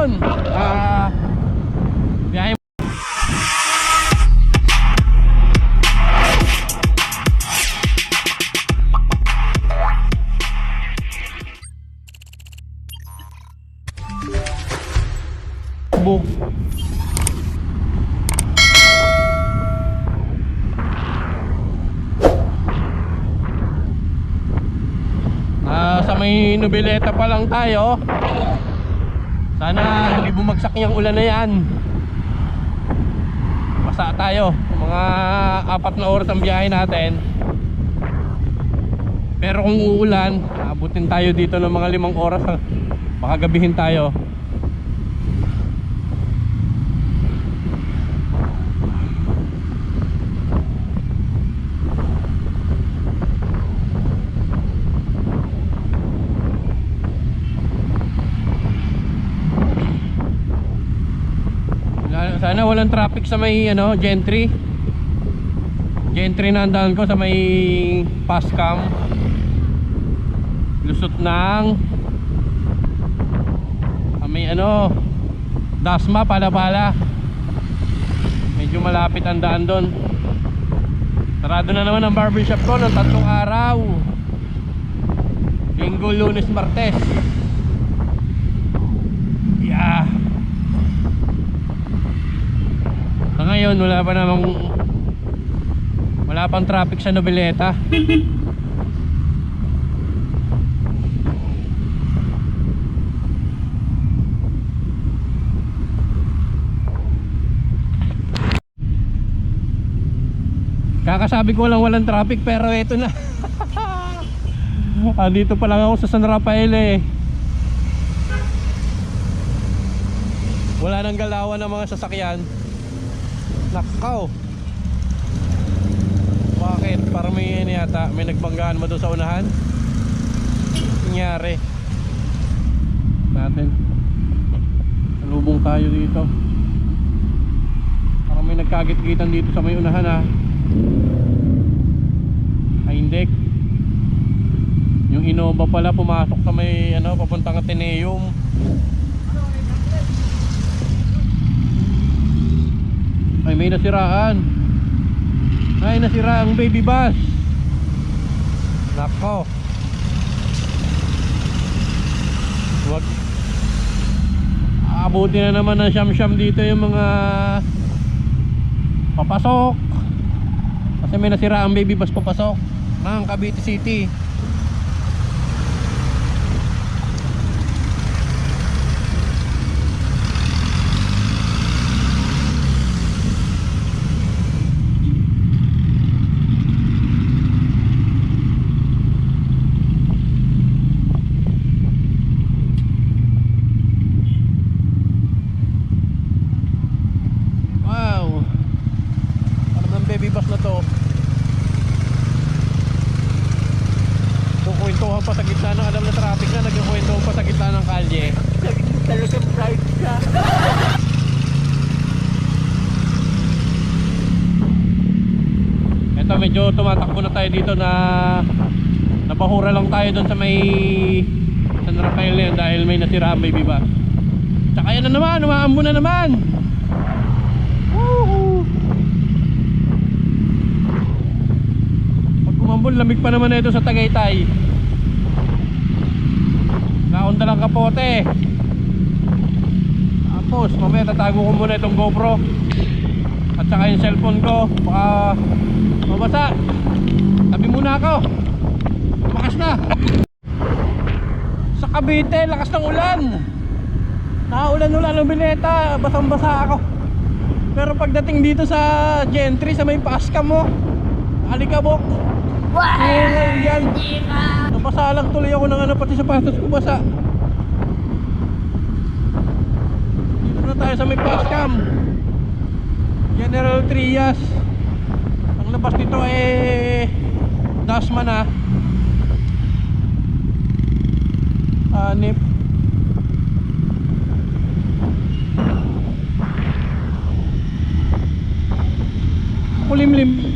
ngayon. Biyahe. Buk. Sa may Noveleta pa lang tayo. Sana hindi bumagsak yung ulan na yan. Basa tayo. Mga 4 na oras ang biyahe natin. Pero kung uulan, abutin tayo dito ng mga 5 oras. Baka gabihin tayo. Sana walang traffic sa may Gentry. Gentry na ang daan ko sa may Pascam. Lusot ng may Dasma, Palabala. Medyo malapit ang daan doon. Sarado na naman ang barbershop ko ng 3 araw. Linggo, Lunes, Martes. Yeah. Ngayon wala pang traffic sa Noveleta. Kakasabi ko lang walang traffic, pero eto na. Dito pa lang ako sa San Rafael eh. Wala nang galawan ng mga sasakyan. Nakaw. Bakit? Parang may yata. May nagbanggaan mo doon sa unahan. Nangyari natin. Salubong tayo dito. Parang may nagkagit-gitan dito sa may unahan ha. Ay hindi. Yung Innova pala pumasok sa may papuntang Ateneum. Ay may nasiraan. Ay nasira ang baby bus. Nako. Wag. Abuti na naman ng siyam-siyam dito yung mga papasok. Kasi may nasira ang baby bus papasok ng Cavite City. Kukwentuhan pa sa gitna ng alam na traffic na, nagkukwentuhan pa sa gitna ng kalye. Talagang pride ka. Ito medyo tumatakbo na tayo dito na nabahura lang tayo doon sa may San Rafael na yan dahil may nasira ang baby bus. Tsaka yan na naman, umaambo na naman. Woohoo! Pag umambon, lamig pa naman na ito sa Tagaytay. Naunta lang kapote. Tapos mamaya tatago ko muna itong GoPro at saka yung cellphone ko, baka mabasa. Tabi muna ako. Lumakas na. Sa Cavite, lakas ng ulan. Naulan-ulan ng Noveleta, basang-basa ako. Pero pagdating dito sa Gentry, sa may Pascam mo, alikabok. Yan. Nabasa lang tuloy ako ng pati sapatos ko basa. Dito na tayo sa may Pascam, General Trias. Ang labas nito Dasma na. Anip.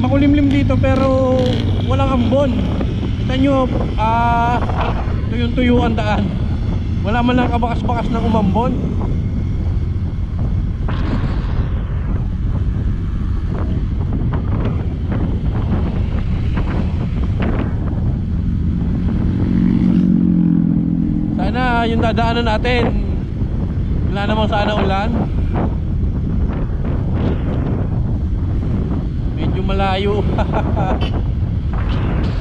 Makulimlim dito pero walang ambon. Kita nyo, tuyong-tuyo ang daan. Wala man lang kabakas-bakas ng umambon. yung dadaanan natin wala namang sana ulan. Medyo malayo.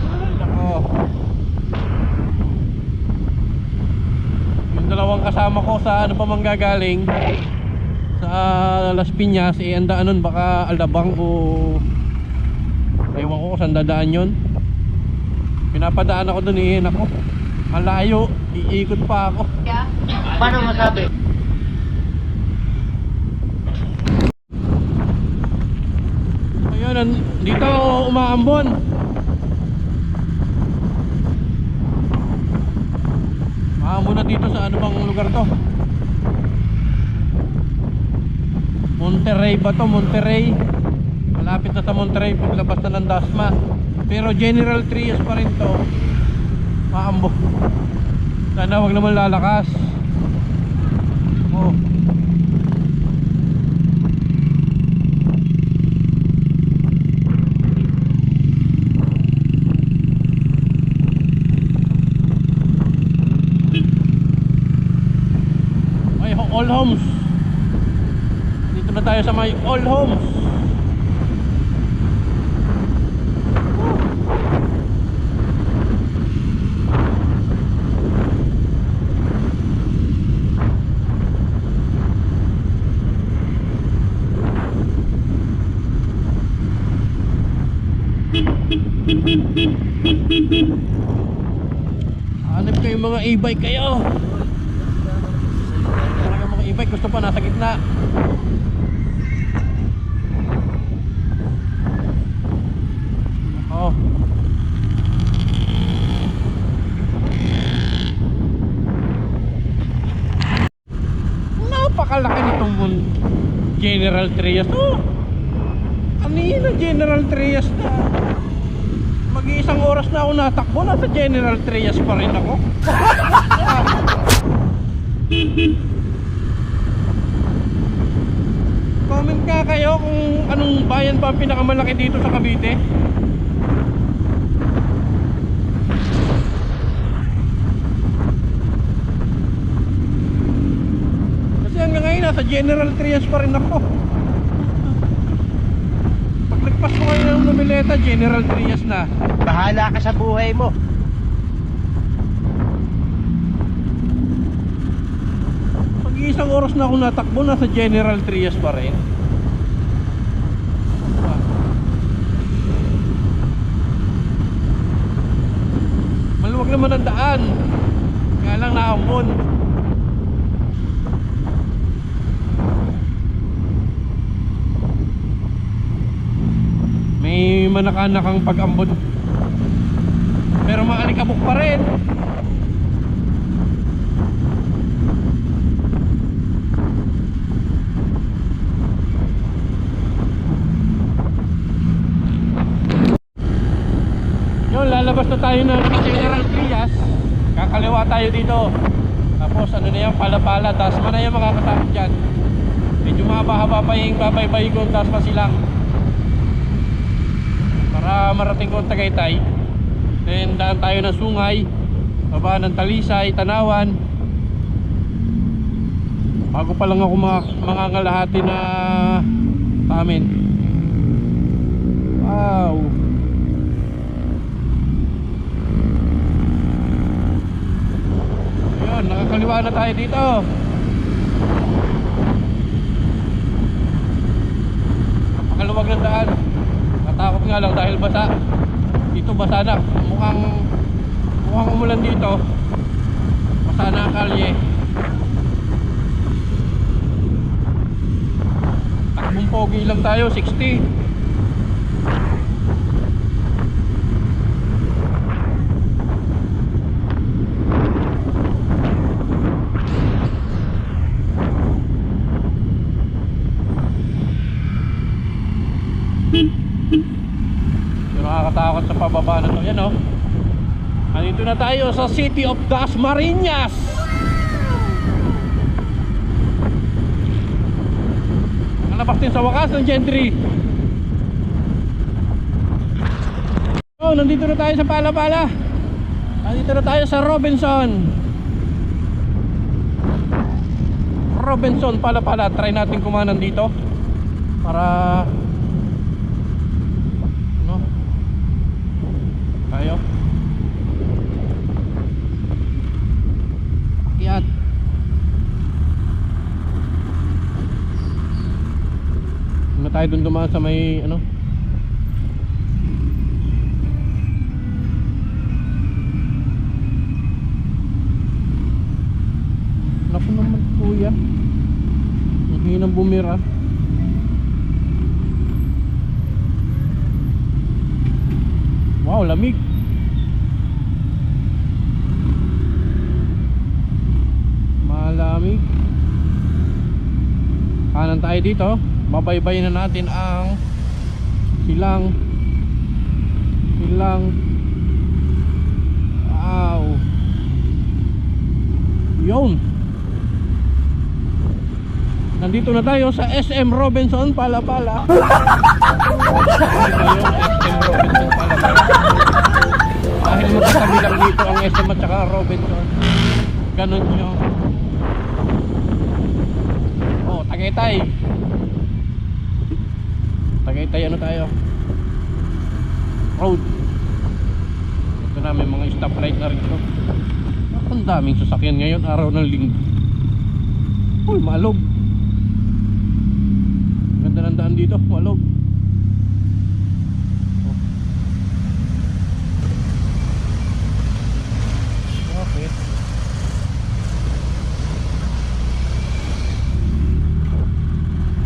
Ay, nako. Yung dalawang kasama ko sa ano pa manggagaling sa Las Piñas, ang daan nun baka Alabang o ewan ko kung saan dadaan yun. Pinapadaan ako dun nako, malayo, iikot pa ako. Paano masabi? Ayun, dito umaambon. Maambon na dito sa ano bang lugar to? Monterrey ba to? Monterrey. Malapit na sa Monterrey paglabas na ng Dasma. Pero General Trias pa rin to. Maambon. Sana wag naman lalakas. Oh. Ay, All Homes. Dito na tayo sa may All Homes. Hanap kayo mga e-bike kayo. Talaga mga e-bike gusto pa nasa gitna. Oh. Napakalaki nitong General Trias. Oh. Ano yun ang General Trias na? Mag-iisang oras na ako natakbo, nasa General Trias pa rin ako. Comment nga kayo kung anong bayan pa ang pinakamalaki dito sa Cavite. Kasi hanggang ngayon nasa General Trias pa rin ako. Paglagpas mo kayo ng Noveleta, General Trias na. Bahala ka sa buhay mo. Pag-iisang oras na ako natakbo, nasa General Trias pa rin. Maluwag naman ang daan, kaya lang naambon. May manakanakang pag-ambon, pero maalikabok pa rin. Yun, lalabas na tayo ng General Trias. Kakaliwa tayo dito. Tapos ano na yan, Pala-Pala, Dasma na yan makakasama dyan. Medyo mahaba-haba pa yung babay-bay ko Dasma silang para marating ko Tagaytay. Then daan tayo ng Sungay, baba ng Talisay, Tanawan. Bago pa lang ako mga ngalahati na sa amin. Wow. Ayun, nakakaliwa na tayo dito. Napakaluwag ng daan. Natakot nga lang dahil basa. Dito basa na. Mukhang umulan dito. Basa na ang kalye. Takbong pogi lang tayo, 60. Yung nakakatakot sa pababa na to. Yan, oh. Nandito na tayo sa City of Dasmariñas. Nalabas din sa wakas ng Gentry. Oh, nandito na tayo sa Pala-Pala. Nandito na tayo sa Robinson. Robinson pala, try natin kumanan dito para ano tayo akyat. Ano tayo dun dumaan sa may ano, naku naman kuya, ang hinang bumira. Wow, lamig. Malamig. Kanan tayo dito. Babaybayin na natin ang silang wow, yun. Nandito na tayo sa SM Robinson Palapala. Dahil magkatabi lang dito ang SM at saka Robinson. Ganon nyo. Oh, Tagaytay. Tagaytay ano tayo? Road. Ito na, may mga stoplight na rito. Ang daming sasakyan ngayon, araw ng linggo. Uy, malog. Ganda ng daan dito, malog. Okay.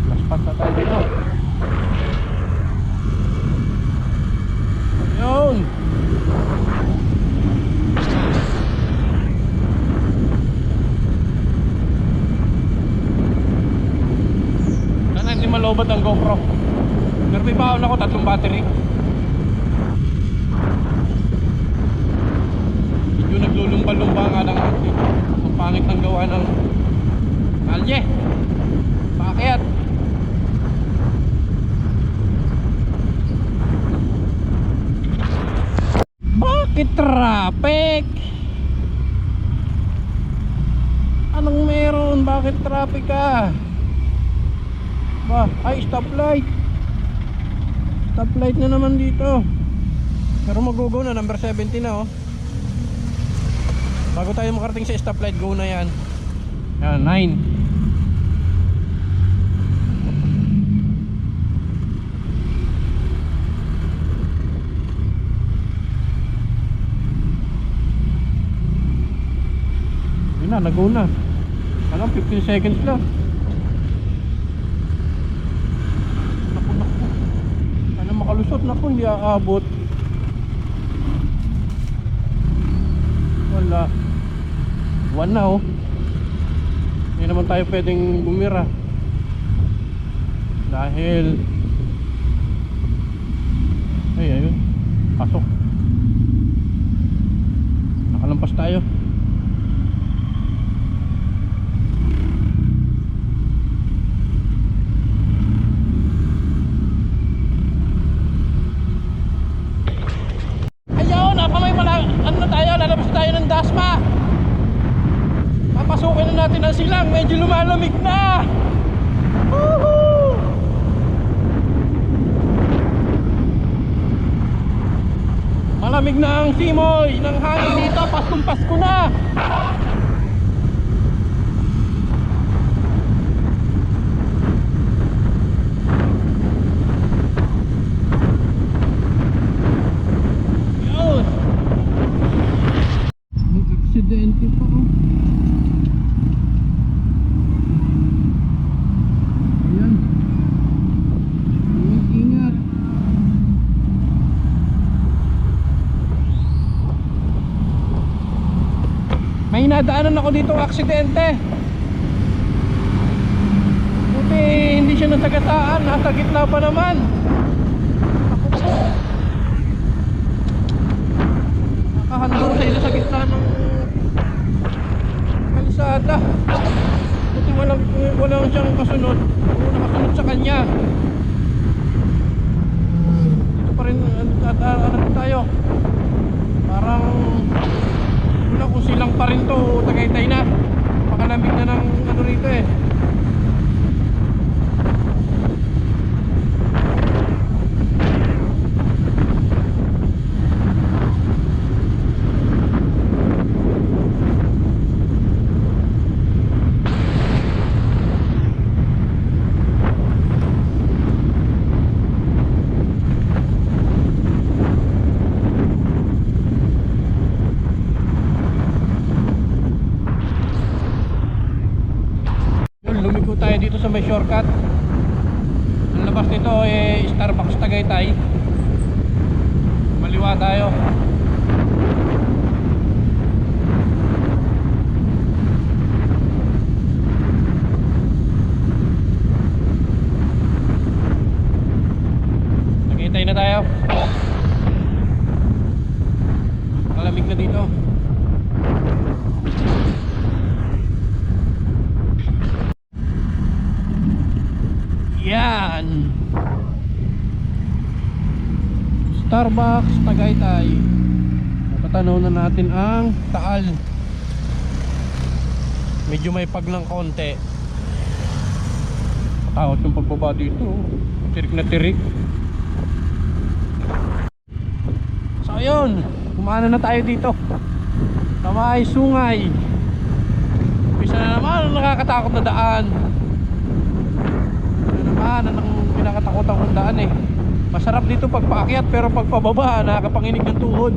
Laspas na tayo dito. Yun. Sana hindi malobot ang GoPro. Pero may baon ako, 3 battery. Medyo naglulumba-lumba nga lang dito. Ang pangit ng gawa ng kalye. Bakit? Bakit traffic? Anong meron? Bakit traffic ka? Ba, ay stoplight. Stoplight na naman dito. Pero mag-go na, number 70 na oh. Bago tayo makarating sa stoplight, go na yan. Yan, 9. Yun na, nag-go na. Alam, 15 seconds lang. Naku. Sana makalusot. Naku, hindi aabot. Wala. 1 na oh. Hindi naman tayo pwedeng bumira. Dahil ay, ayun. Pasok. Nakalampas tayo. Lalabas tayo ng Dasma. Papasukin na natin ang silang. Medyo lumalamig na. Woohoo! Malamig na ang simoy ng hangin dito. Paskong Pasko na. Aksidente pa oh. Ayan. Ingat. May nadaanan ako dito aksidente. Buti hindi siya nasagasaan. Nasa gitna pa naman. Ako po. Nakahandong sila sa gitna ng kalsada. Buti walang siyang kasunod. Nakasunod sa kanya. Dito pa rin tayo. Parang wala kung silang pa rin to. Tagaytay na. Pakalamig na ng ano rito eh. ikot tayo dito sa may shortcut. Ang labas nito Starbucks Tagaytay. Maliwa tayo. Tagaytay na tayo. Malamig na dito. Yan, Starbucks Tagaytay. Napatanaw na natin ang Taal. Medyo may pag ng konti. Takot yung pagbaba dito. Tirik na tirik. So ayun, kumana na tayo dito sa may sungay. Isa na naman ang nakakatakot na daan. Ang kinakatakutan kong daan eh. Masarap dito pag paakyat, pero pag pababa nakakapanginig ng tuhod.